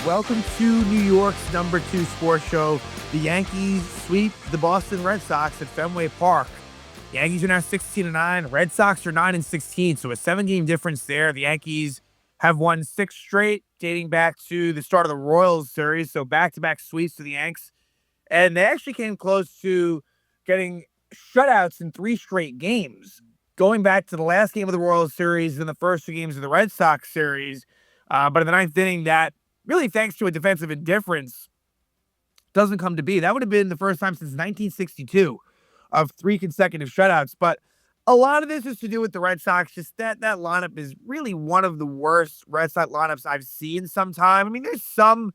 Welcome to New York's #2 sports show. The Yankees sweep the Boston Red Sox at Fenway Park. Yankees are now 16-9. Red Sox are 9-16, so a 7-game difference there. The Yankees have won 6 straight, dating back to the start of the Royals series, so back-to-back sweeps to the Yanks. And they actually came close to getting shutouts in 3 straight games, going back to the last game of the Royals series and the first 2 games of the Red Sox series. But in the ninth inning, that really thanks to a defensive indifference doesn't come to be. That would have been the first time since 1962 of 3 consecutive shutouts. But a lot of this is to do with the Red Sox. Just that lineup is really one of the worst Red Sox lineups I've seen some time. I mean, there's some,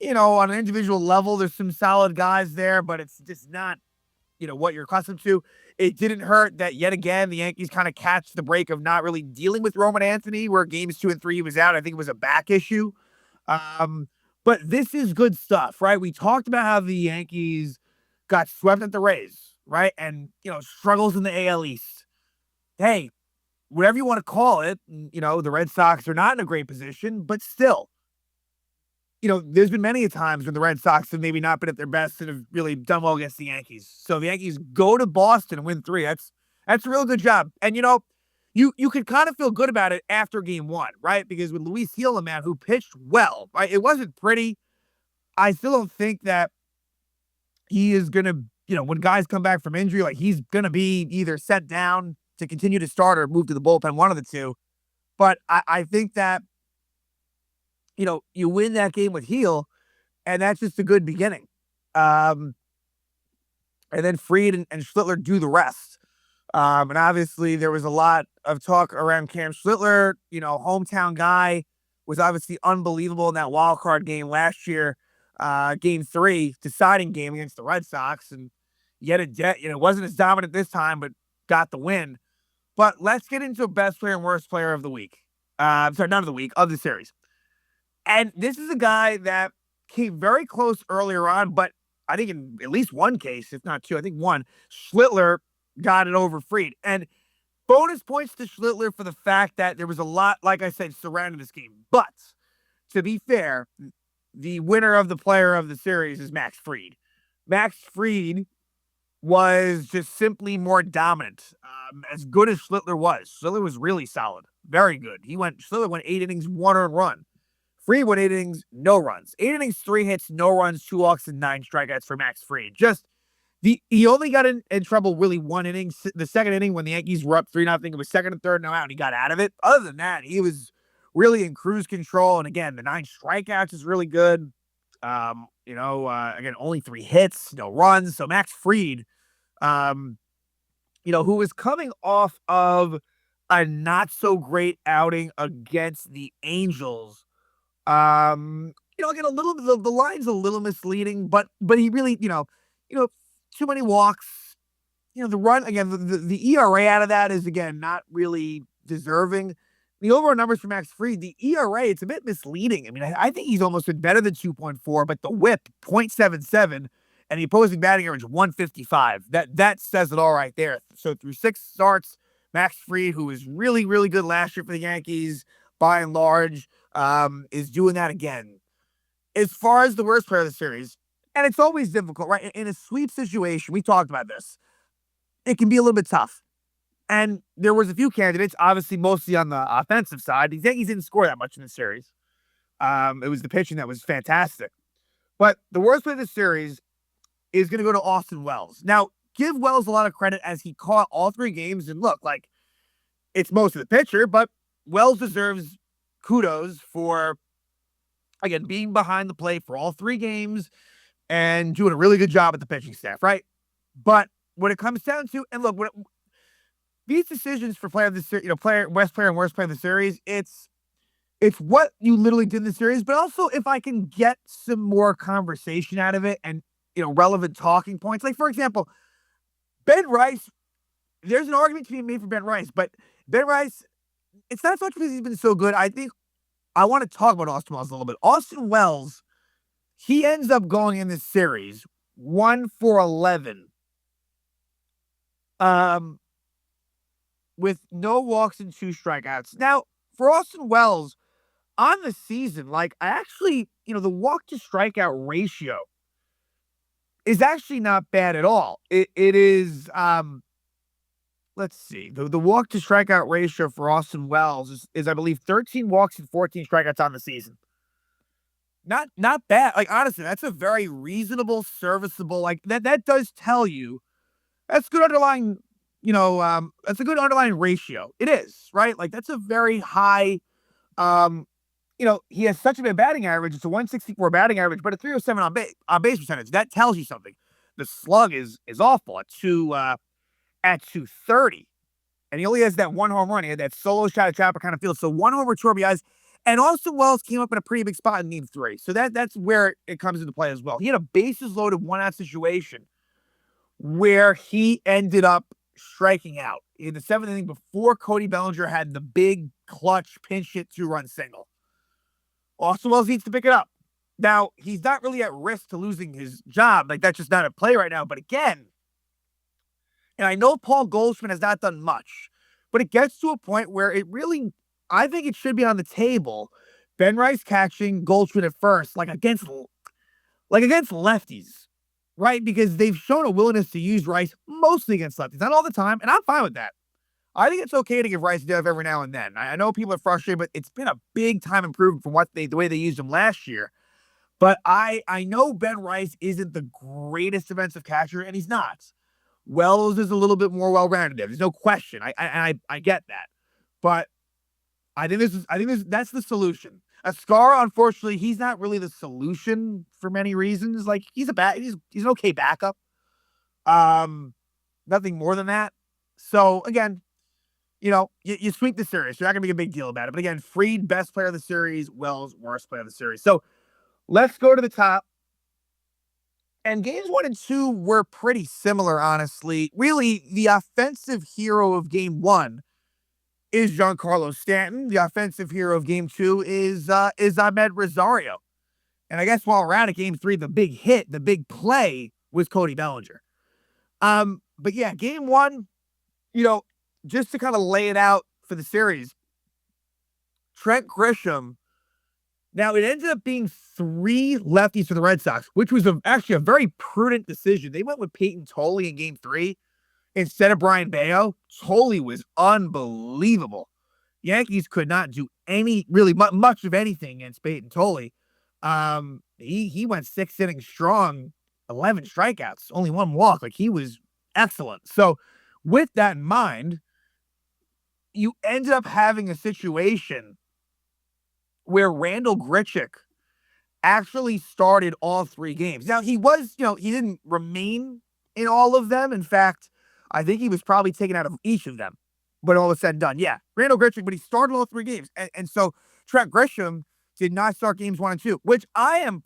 on an individual level, there's some solid guys there, but it's just not, what you're accustomed to. It didn't hurt that yet again, the Yankees kind of catch the break of not really dealing with Roman Anthony, where games 2 and 3 he was out. I think it was a back issue. But this is good stuff, right? We talked about how the Yankees got swept at the Rays, right? And, struggles in the AL East. Hey, whatever you want to call it, the Red Sox are not in a great position, but still, there's been many times when the Red Sox have maybe not been at their best and have really done well against the Yankees. So the Yankees go to Boston and win 3. That's a real good job. And, you could kind of feel good about it after game 1, right? Because with Luis Gil, man, who pitched well, right? It wasn't pretty. I still don't think that he is going to, when guys come back from injury, like he's going to be either set down to continue to start or move to the bullpen, one of the two. But I think that, you win that game with Gil, and that's just a good beginning. And then Fried and Schlittler do the rest. And obviously there was a lot of talk around Cam Schlittler, hometown guy, was obviously unbelievable in that wild card game last year, game 3, deciding game against the Red Sox. And yet it wasn't as dominant this time, but got the win. But let's get into best player and worst player of the week. Not of the week, of the series. And this is a guy that came very close earlier on, but I think in at least one case, if not 2, I think 1, Schlittler got it over Fried. And bonus points to Schlittler for the fact that there was a lot, like I said, surrounding this game. But to be fair, the winner of the player of the series is Max Fried. Max Fried was just simply more dominant. As good as Schlittler was really solid. Very good. Schlittler went 8 innings, 1 earned run. Fried went 8 innings, no runs. 8 innings, 3 hits, no runs, 2 walks, and 9 strikeouts for Max Fried. He only got in trouble really 1 inning. The second inning when the Yankees were up 3-0, it was second and third, no out, and he got out of it. Other than that, he was really in cruise control. And again, the 9 strikeouts is really good. Again, only 3 hits, no runs. So Max Fried, who was coming off of a not so great outing against the Angels. Again, a little bit, the line's a little misleading, but he really, too many walks. The run, again, the ERA out of that is, again, not really deserving. The overall numbers for Max Fried, the ERA, it's a bit misleading. I mean, I think he's almost been better than 2.4, but the whip, 0.77, and the opposing batting average, 155. That says it all right there. So through 6 starts, Max Fried, who was really, really good last year for the Yankees, by and large, is doing that again. As far as the worst player of the series, and it's always difficult, right? In a sweep situation, we talked about this. It can be a little bit tough. And there was a few candidates, obviously mostly on the offensive side. The Yankees didn't score that much in the series. It was the pitching that was fantastic. But the worst player of the series is going to go to Austin Wells. Now, give Wells a lot of credit as he caught all 3 games. And look, like, it's most of the pitcher, but Wells deserves kudos for, again, being behind the plate for all 3 games and doing a really good job at the pitching staff, right? But when it comes down to, and look, these decisions for player of the series, best player and worst player of the series, it's what you literally did in the series, but also if I can get some more conversation out of it and, relevant talking points. Like, for example, Ben Rice, there's an argument to be made for Ben Rice, but Ben Rice, it's not so much because he's been so good. I think I want to talk about Austin Wells a little bit. Austin Wells, he ends up going in this series 1 for 11. With no walks and 2 strikeouts. Now, for Austin Wells, on the season, like, I actually, the walk to strikeout ratio is actually not bad at all. It is, let's see, the walk to strikeout ratio for Austin Wells is I believe 13 walks and 14 strikeouts on the season. Not bad. Like, honestly, that's a very reasonable, serviceable, like, that does tell you that's good underlying, that's a good underlying ratio. It is, right? Like, that's a very high, um, he has such a bad batting average. It's a 164 batting average, but a 307 on base percentage. That tells you something. The slug is awful at 230. And he only has that one home run. He had that solo shot at Trapper kind of field. So one homer, 2 RBIs. And Austin Wells came up in a pretty big spot in game 3. So that's where it comes into play as well. He had a bases loaded 1-out situation where he ended up striking out in the 7th inning before Cody Bellinger had the big clutch pinch hit 2-run single. Austin Wells needs to pick it up. Now, he's not really at risk to losing his job. Like, that's just not at play right now. But again, and I know Paul Goldschmidt has not done much, but it gets to a point where it really, I think it should be on the table. Ben Rice catching, Goldschmidt at first, like against lefties, right? Because they've shown a willingness to use Rice mostly against lefties, not all the time, and I'm fine with that. I think it's okay to give Rice a day off every now and then. I know people are frustrated, but it's been a big time improvement from the way they used him last year. But I know Ben Rice isn't the greatest defensive catcher, and he's not. Wells is a little bit more well-rounded. There's no question. I get that, but I think that's the solution. Ascara, unfortunately, he's not really the solution for many reasons. Like, he's an okay backup. Nothing more than that. So again, you sweep the series. You're not gonna make a big deal about it. But again, Fried, best player of the series. Wells, worst player of the series. So let's go to the top. And games 1 and 2 were pretty similar, honestly. Really, the offensive hero of game 1 is Giancarlo Stanton. The offensive hero of game 2 is Amed Rosario. And I guess while we're at it, game 3, the big hit, the big play was Cody Bellinger. But yeah, game 1, just to kind of lay it out for the series, Trent Grisham. Now, it ended up being 3 lefties for the Red Sox, which was actually a very prudent decision. They went with Peyton Tolley in game 3 instead of Brian Bayo. Tolley was unbelievable. Yankees could not do much of anything against Peyton Tolley. He went 6 innings strong, 11 strikeouts, only 1 walk. Like, he was excellent. So with that in mind, you ended up having a situation where Randall Grichuk actually started all 3 games. Now, he didn't remain in all of them. In fact, I think he was probably taken out of each of them when all was said and done. Yeah, Randall Grichuk, but he started all 3 games. And so Trent Grisham did not start games 1 and 2, which I'm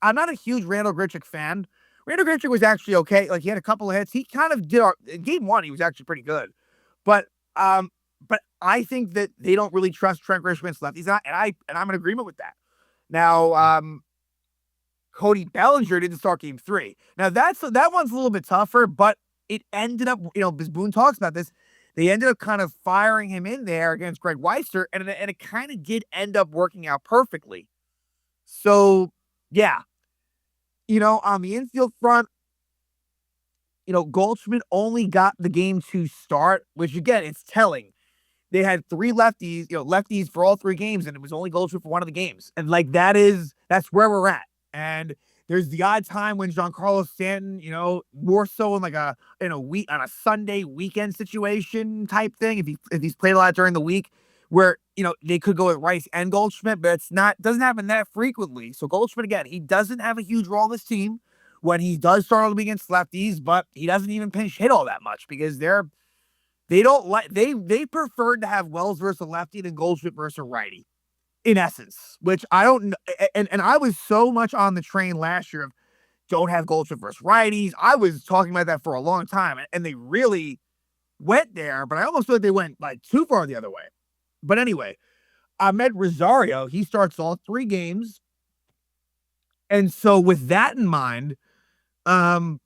not a huge Randall Grichuk fan. Randall Grichuk was actually okay. Like, he had a couple of hits. He kind of did in game 1, he was actually pretty good. But I think that they don't really trust Trent Grisham against lefties, and I'm in agreement with that. Now, Cody Bellinger didn't start game 3. Now, that one's a little bit tougher, but it ended up, as Boone talks about this, they ended up kind of firing him in there against Greg Weister, and it kind of did end up working out perfectly. So, yeah. On the infield front, Goldschmidt only got the game 2 start, which, again, it's telling. They had 3 lefties for all 3 games, and it was only Goldschmidt for 1 of the games. And like, that's where we're at. And there's the odd time when Giancarlo Stanton, more so in on a Sunday weekend situation type thing, if he's played a lot during the week, where they could go with Rice and Goldschmidt, but doesn't happen that frequently. So Goldschmidt, again, he doesn't have a huge role in this team when he does start on the week against lefties, but he doesn't even pinch hit all that much because they preferred to have Wells versus a lefty than Goldschmidt versus a righty, in essence, which I don't know. And I was so much on the train last year of don't have Goldschmidt versus righties. I was talking about that for a long time, and they really went there, but I almost feel like they went like too far the other way. But anyway, Amed Rosario, he starts all 3 games. And so with that in mind, Ryan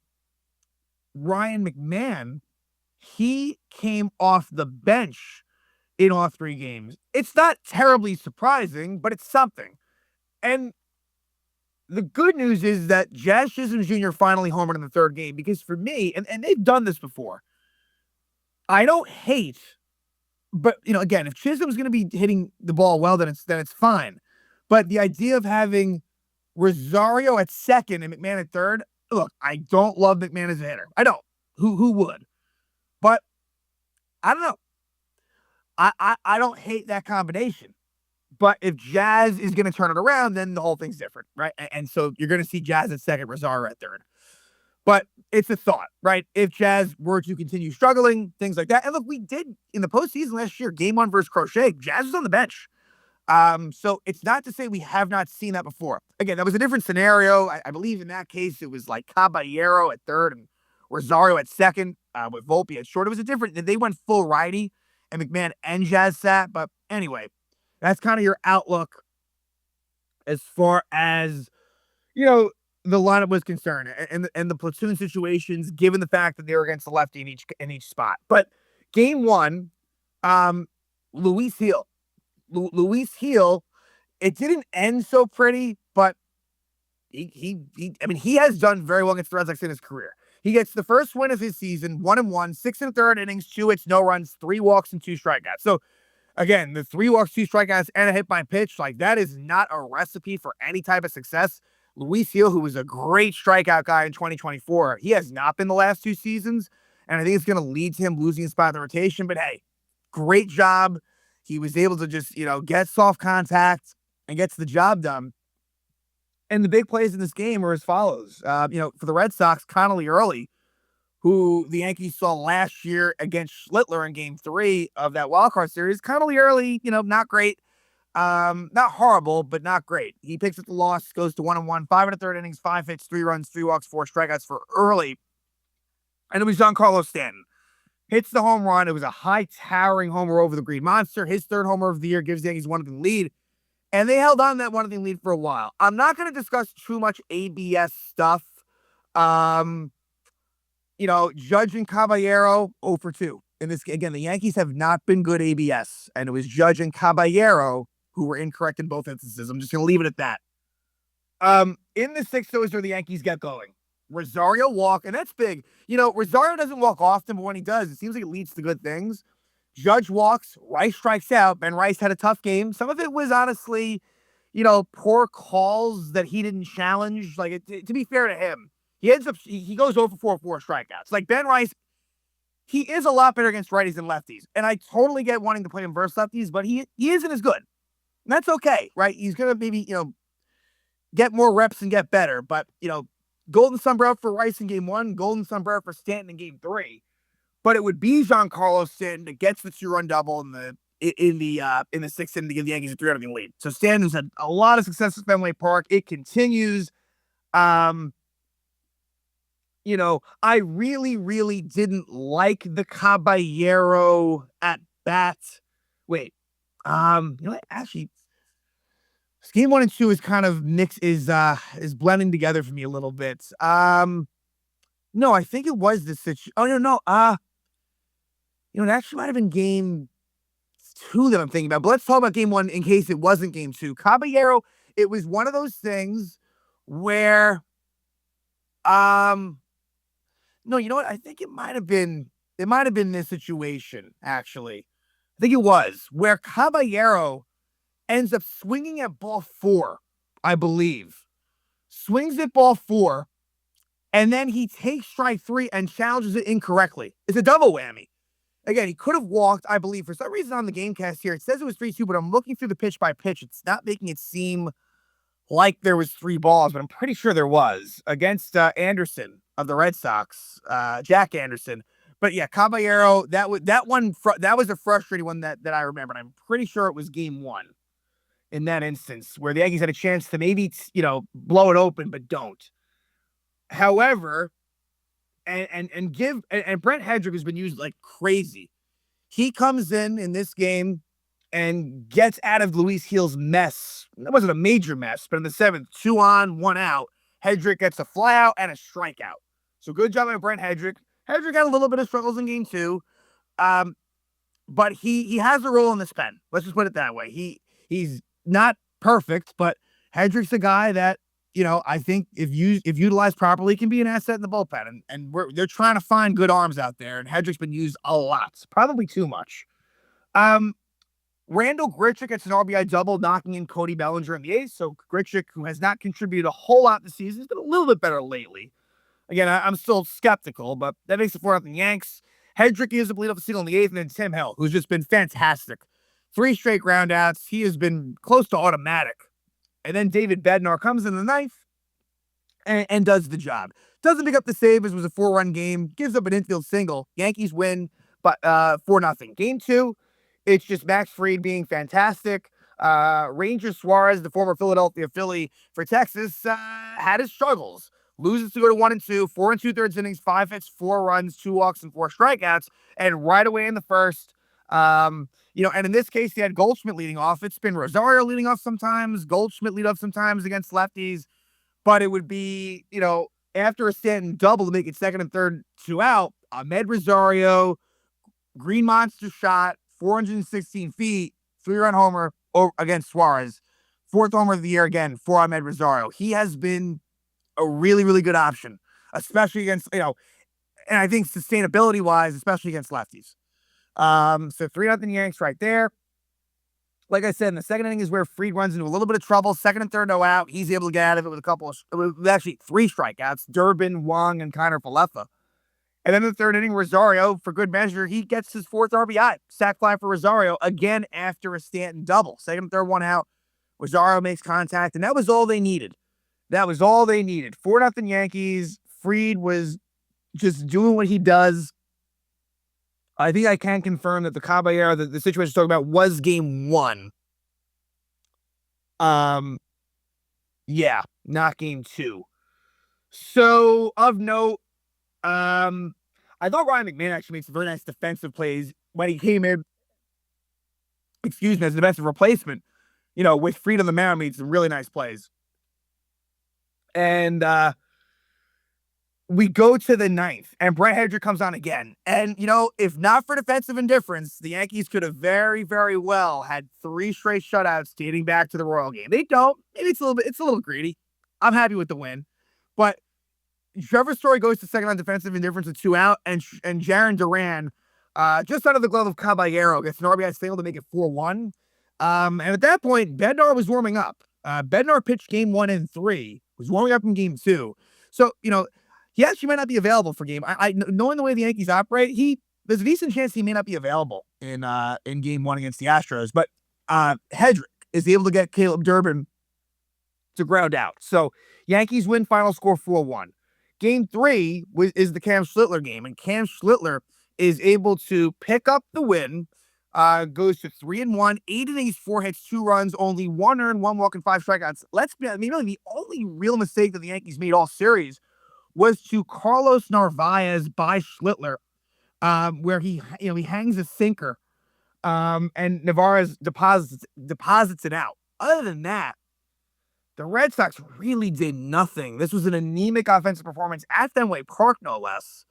McMahon, he came off the bench in all three games. It's not terribly surprising, but it's something. And the good news is that Jazz Chisholm Jr. finally homered in the third game, because for me, and they've done this before, I don't hate, but again, if Chisholm's going to be hitting the ball well, then it's fine. But the idea of having Rosario at second and McMahon at third, look, I don't love McMahon as a hitter. I don't. Who would? But I don't know. I don't hate that combination. But if Jazz is going to turn it around, then the whole thing's different, right? And so you're going to see Jazz at second, Rosario at third. But it's a thought, right? If Jazz were to continue struggling, things like that. And look, we did in the postseason last year, game one versus Crochet, Jazz was on the bench. So it's not to say we have not seen that before. Again, that was a different scenario. I believe in that case, it was like Caballero at third and Rosario at second, with Volpe at short. It was a different, they went full righty and McMahon and Jazz sat. But anyway, that's kind of your outlook as far as, the lineup was concerned, and the platoon situations, given the fact that they were against the lefty in each spot. But game one, Luis Heel. Luis Heel, it didn't end so pretty, but he has done very well against the Red Sox in his career. He gets the first win of his season, 1-1, 6 1/3 innings, 2 hits, no runs, 3 walks, and 2 strikeouts. So again, the 3 walks, 2 strikeouts, and a hit by pitch, like that is not a recipe for any type of success. Luis Heel, who was a great strikeout guy in 2024, he has not been the last 2 seasons, and I think it's going to lead to him losing a spot in the rotation. But hey, great job. He was able to just, get soft contact and gets the job done. And the big plays in this game are as follows. For the Red Sox, Connolly Early, who the Yankees saw last year against Schlittler in game 3 of that wildcard series. Connolly Early, not great. Not horrible, but not great. He picks up the loss, goes to 1-1, 5 1/3 innings, 5 hits, 3 runs, 3 walks, 4 strikeouts for Early. And it was Giancarlo Stanton. Hits the home run. It was a high towering homer over the Green Monster. His third homer of the year gives the Yankees 1-0 lead. And they held on that 1-0 lead for a while. I'm not going to discuss too much ABS stuff. Judge and Caballero 0 for 2. In this, again, the Yankees have not been good ABS. And it was Judge and Caballero who were incorrect in both instances. I'm just going to leave it at that. In the sixth, where the Yankees get going. Rosario walk, and that's big. Rosario doesn't walk often, but when he does, it seems like it leads to good things. Judge walks, Rice strikes out. Ben Rice had a tough game. Some of it was honestly, poor calls that he didn't challenge. Like, to be fair to him, he goes over 4 strikeouts. Like, Ben Rice, he is a lot better against righties than lefties. And I totally get wanting to play him versus lefties, but he isn't as good. And that's okay, right? He's going to maybe, get more reps and get better. But, golden sombrero for Rice in game 1, golden sombrero for Stanton in game 3. But it would be Giancarlo Stanton that gets the 2-run double in the 6th inning to give the Yankees a 3-0 lead. So Stanton's had a lot of success at Fenway Park. It continues. I really, really didn't like the Caballero at bat. Wait, actually, game 1 and 2 is kind of is blending together for me a little bit. No, I think it was this situation. Oh, no. It actually might have been game 2 that I'm thinking about. But let's talk about game 1 in case it wasn't game 2. Caballero, it was one of those things where, no, you know what? I think it might have been this situation, actually. I think it was where Caballero ends up swinging at ball 4, I believe. Swings at ball 4, and then he takes strike 3 and challenges it incorrectly. It's a double whammy. Again, he could have walked, I believe. For some reason on the Gamecast here, it says it was 3-2, but I'm looking through the pitch by pitch. It's not making it seem like there was 3 balls, but I'm pretty sure there was against Anderson of the Red Sox, Jack Anderson. But yeah, Caballero, that was a frustrating one that I remember. And I'm pretty sure it was game 1 in that instance where the Yankees had a chance to maybe, blow it open, but don't. However, and Brent Hedrick has been used like crazy. He comes in this game and gets out of Luis Heel's mess. That wasn't a major mess, but in the 7th, 2 on, 1 out, Hedrick gets a fly out and a strikeout. So good job by Brent Hedrick. Hedrick had a little bit of struggles in game 2. but he has a role in this pen. Let's just put it that way. He's not perfect, but Hedrick's a guy that, I think if utilized properly, can be an asset in the bullpen. And they're trying to find good arms out there, and Hedrick's been used a lot, probably too much. Randall Grichuk gets an RBI double, knocking in Cody Bellinger in the eighth. So Grichuk, who has not contributed a whole lot this season, has been a little bit better lately. Again, I'm still skeptical, but that makes it 4-0 Yanks. Hedrick is a leadoff single in the eighth, and then Tim Hill, who's just been fantastic. 3 straight groundouts. He has been close to automatic. And then David Bednar comes in the ninth and does the job. Doesn't pick up the save, as it was a 4-run game. Gives up an infield single. Yankees win, but 4-0. Game 2, it's just Max Fried being fantastic. Ranger Suarez, the former Philadelphia Philly for Texas, had his struggles. Loses to go to 1-2, 4 2/3 innings, 5 hits, 4 runs, 2 walks, and 4 strikeouts. And right away in the first, and in this case, he had Goldschmidt leading off. It's been Rosario leading off sometimes, Goldschmidt lead off sometimes against lefties. But it would be, after a Stanton double to make it second and third, 2 out, Amed Rosario, green monster shot, 416 feet, 3-run homer against Suarez. 4th homer of the year again for Amed Rosario. He has been a really, really good option, especially against, and I think sustainability-wise, especially against lefties. So 3-0 Yanks right there. Like I said, in the second inning is where Fried runs into a little bit of trouble. Second and third, no out. He's able to get out of it with actually 3 strikeouts, Durbin, Wong, and Kiner Falefa. And then the third inning, Rosario, for good measure, he gets his 4th RBI. Sac fly for Rosario, again after a Stanton double. Second and third, 1 out. Rosario makes contact, and that was all they needed. 4-0 Yankees. Fried was just doing what he does. I think I can confirm that the Caballero, the situation we're talking about, was game 1. Yeah, not game 2. So, of note, I thought Ryan McMahon actually made some very nice defensive plays when he came in, as a defensive replacement. With Fried on the mound, made some really nice plays. And we go to the ninth, and Brett Hedrick comes on again. And, if not for defensive indifference, the Yankees could have very, very well had 3 straight shutouts dating back to the Royal game. They don't. Maybe it's a little greedy. I'm happy with the win. But Trevor Story goes to second on defensive indifference with 2 out, and Jarren Duran, just out of the glove of Caballero, gets an RBI single to make it 4-1. And at that point, Bednar was warming up. Bednar pitched game 1 and 3, was warming up in game 2. So, he actually might not be available for game. Knowing the way the Yankees operate, there's a decent chance he may not be available in game 1 against the Astros. But Hedrick is able to get Caleb Durbin to ground out. So Yankees win, final score 4-1. Game 3 is the Cam Schlittler game, and Cam Schlittler is able to pick up the win. Goes to 3-1, 8 innings, 4 hits, 2 runs, only 1 earned, 1 walk, and 5 strikeouts. Really the only real mistake that the Yankees made all series was to Carlos Narvaez by Schlittler, where he hangs a sinker, and Narvaez deposits it out. Other than that, the Red Sox really did nothing. This was an anemic offensive performance at Fenway Park, no less.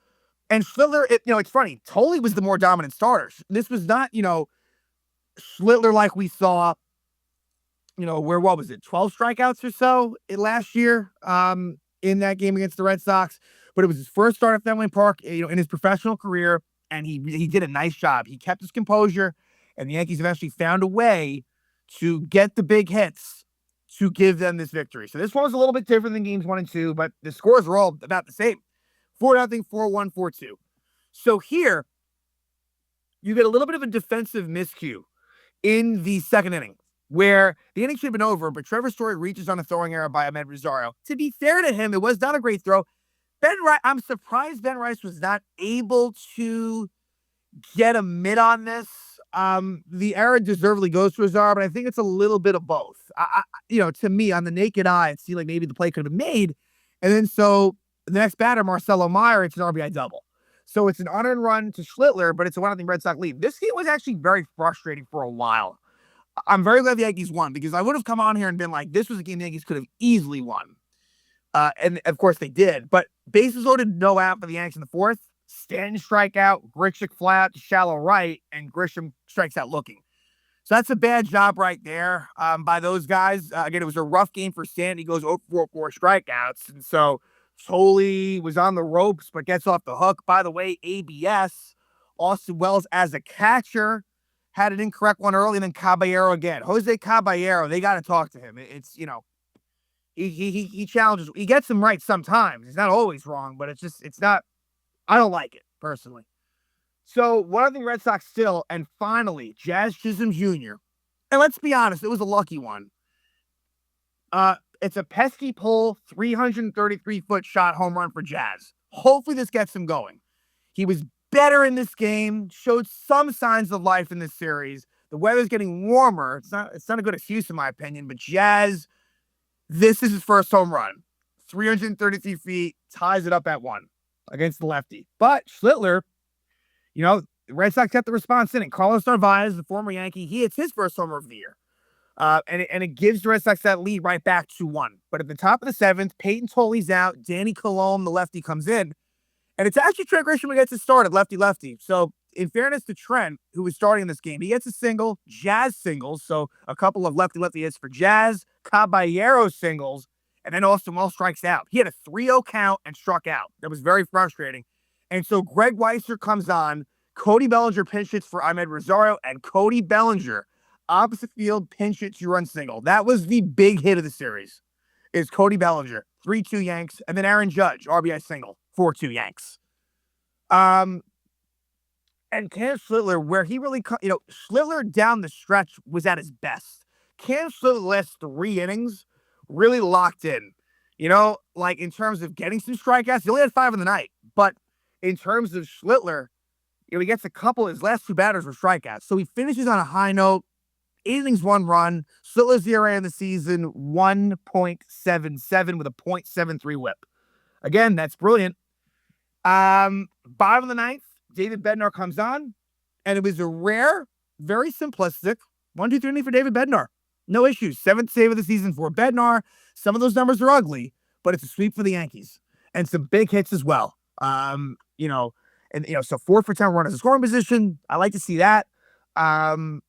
And Schlittler, it's funny, Tolley was the more dominant starter. This was not, Schlittler like we saw, what was it, 12 strikeouts or so last year in that game against the Red Sox. But it was his first start at Fenway Park, in his professional career, and he did a nice job. He kept his composure, and the Yankees eventually found a way to get the big hits to give them this victory. So this one was a little bit different than games 1 and 2, but the scores were all about the same. 4-0, 4-1, 4-2. So here, you get a little bit of a defensive miscue in the second inning, where the inning should have been over, but Trevor Story reaches on a throwing error by Amed Rosario. To be fair to him, it was not a great throw. I'm surprised Ben Rice was not able to get a mid on this. The error deservedly goes to Rosario, but I think it's a little bit of both. To me, on the naked eye, it seemed like maybe the play could have been made. And then so the next batter, Marcelo Meyer, it's an RBI double. So it's an unearned run to Schlittler, but it's a 1-0 Red Sox lead. This game was actually very frustrating for a while. I'm very glad the Yankees won, because I would have come on here and been like, this was a game the Yankees could have easily won. And of course they did. But bases loaded, no out for the Yankees in the fourth. Stanton strikeout, Grichuk fly out to shallow right, and Grisham strikes out looking. So that's a bad job right there by those guys. Again, it was a rough game for Stanton. He goes 0 for 4 strikeouts. And so Tolley was on the ropes, but gets off the hook. By the way, ABS, Austin Wells as a catcher, had an incorrect one early, and then Caballero again. Jose Caballero, they got to talk to him. It's, he challenges. He gets them right sometimes. He's not always wrong, but it's not, I don't like it, personally. So, one other thing, Red Sox still, and finally, Jazz Chisholm Jr. And let's be honest, it was a lucky one. It's a pesky pull, 333-foot shot home run for Jazz. Hopefully this gets him going. He was better in this game, showed some signs of life in this series. The weather's getting warmer. It's not a good excuse in my opinion, but Jazz, this is his first home run. 333 feet, ties it up at 1 against the lefty. But Schlittler, the Red Sox got the response in. Carlos Narvaez, the former Yankee, he hits his first homer of the year. And it gives the Red Sox that lead right back to 1. But at the top of the 7th, Peyton Tolley's out. Danny Colon, the lefty, comes in. And it's actually Trent Grisham who gets it started, lefty-lefty. So, in fairness to Trent, who was starting in this game, he gets a single, Jazz singles. So, a couple of lefty-lefty hits for Jazz, Caballero singles, and then Austin Wells strikes out. He had a 3-0 count and struck out. That was very frustrating. And so Greg Weisser comes on, Cody Bellinger pinch hits for Amed Rosario, and Cody Bellinger, opposite field, pinch hit 2-run single. That was the big hit of the series, is Cody Bellinger, 3-2 Yanks, and then Aaron Judge, RBI single, 4-2 Yanks. And Cam Schlittler, where he really, Schlittler down the stretch was at his best. Cam Schlittler, the last 3 innings, really locked in. In terms of getting some strikeouts, he only had 5 in the night, but in terms of Schlittler, he gets a couple. His last 2 batters were strikeouts. So he finishes on a high note. 8 innings, 1 run. Schlittler's ERA in the season, 1.77 with a .73 whip. Again, that's brilliant. Bottom of the 9th, David Bednar comes on. And it was a rare, very simplistic 1-2-3 inning for David Bednar. No issues. 7th save of the season for Bednar. Some of those numbers are ugly, but it's a sweep for the Yankees. And some big hits as well. So 4 for 10 runners in scoring position. I like to see that. 16-9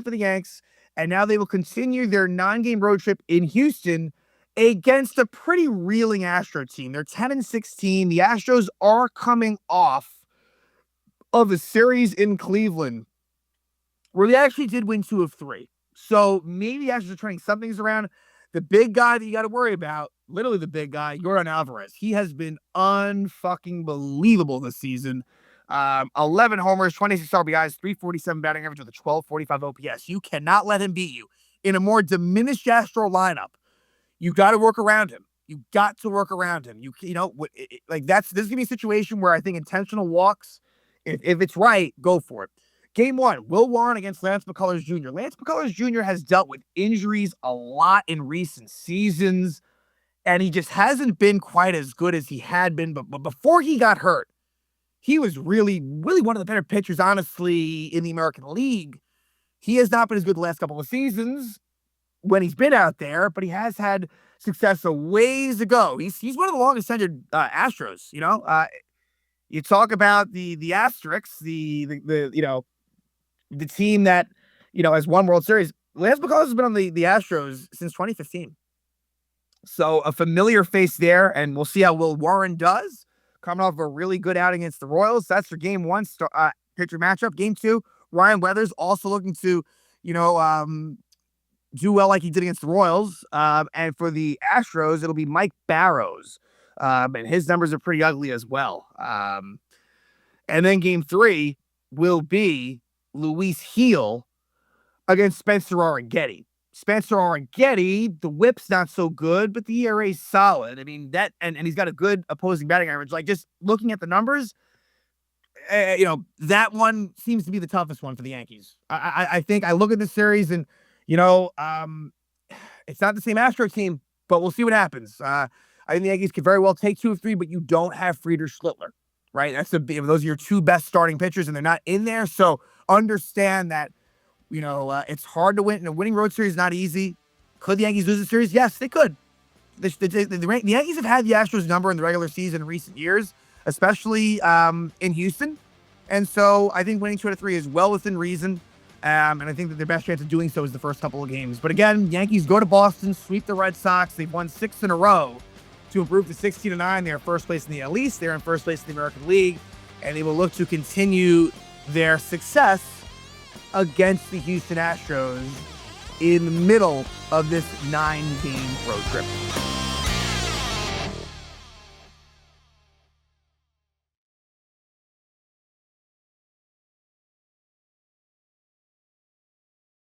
for the Yanks. And now they will continue their 9-game road trip in Houston against a pretty reeling Astro team. They're 10-16. The Astros are coming off of a series in Cleveland where they actually did win 2 of 3. So maybe the Astros are turning some things around. The big guy that you got to worry about, literally the big guy, Yordan Alvarez. He has been unfucking believable this season. 11 homers, 26 RBIs, 347 batting average with a 1245 OPS. You cannot let him beat you. In a more diminished Astro lineup, you got to work around him. You got to work around him. This is going to be a situation where I think intentional walks, if it's right, go for it. Game 1, Will Warren against Lance McCullers Jr. Lance McCullers Jr. has dealt with injuries a lot in recent seasons, and he just hasn't been quite as good as he had been. But before he got hurt, he was really, really one of the better pitchers, honestly, in the American League. He has not been as good the last couple of seasons when he's been out there, but he has had success a ways ago. He's one of the longest tenured Astros. You talk about the asterisks, the team that, has won World Series. Lance McCullers has been on the Astros since 2015. So a familiar face there, and we'll see how Will Warren does. Coming off a really good outing against the Royals. That's for Game 1 pitcher matchup. Game 2, Ryan Weathers also looking to, do well like he did against the Royals. And for the Astros, it'll be Mike Barrows. And his numbers are pretty ugly as well. And then Game 3 will be Luis Heel against Spencer Arrighetti. Spencer Arrighetti, the whip's not so good, but the ERA is solid. I mean, that, and he's got a good opposing batting average. Like, just looking at the numbers, that one seems to be the toughest one for the Yankees. I think I look at the series and, it's not the same Astro team, but we'll see what happens. I think the Yankees could very well take 2 of 3, but you don't have Frieder Schlittler, right? Those are your 2 best starting pitchers, and they're not in there. So understand that, it's hard to win. And a winning road series is not easy. Could the Yankees lose the series? Yes, they could. The Yankees have had the Astros number in the regular season in recent years. especially in Houston. And so I think winning 2 out of 3 is well within reason. And I think that their best chance of doing so is the first couple of games. But again, Yankees go to Boston, sweep the Red Sox. They've won 6 in a row to improve to 16-9. They're in first place in the AL East. They're in first place in the American League. And they will look to continue their success against the Houston Astros in the middle of this 9-game road trip.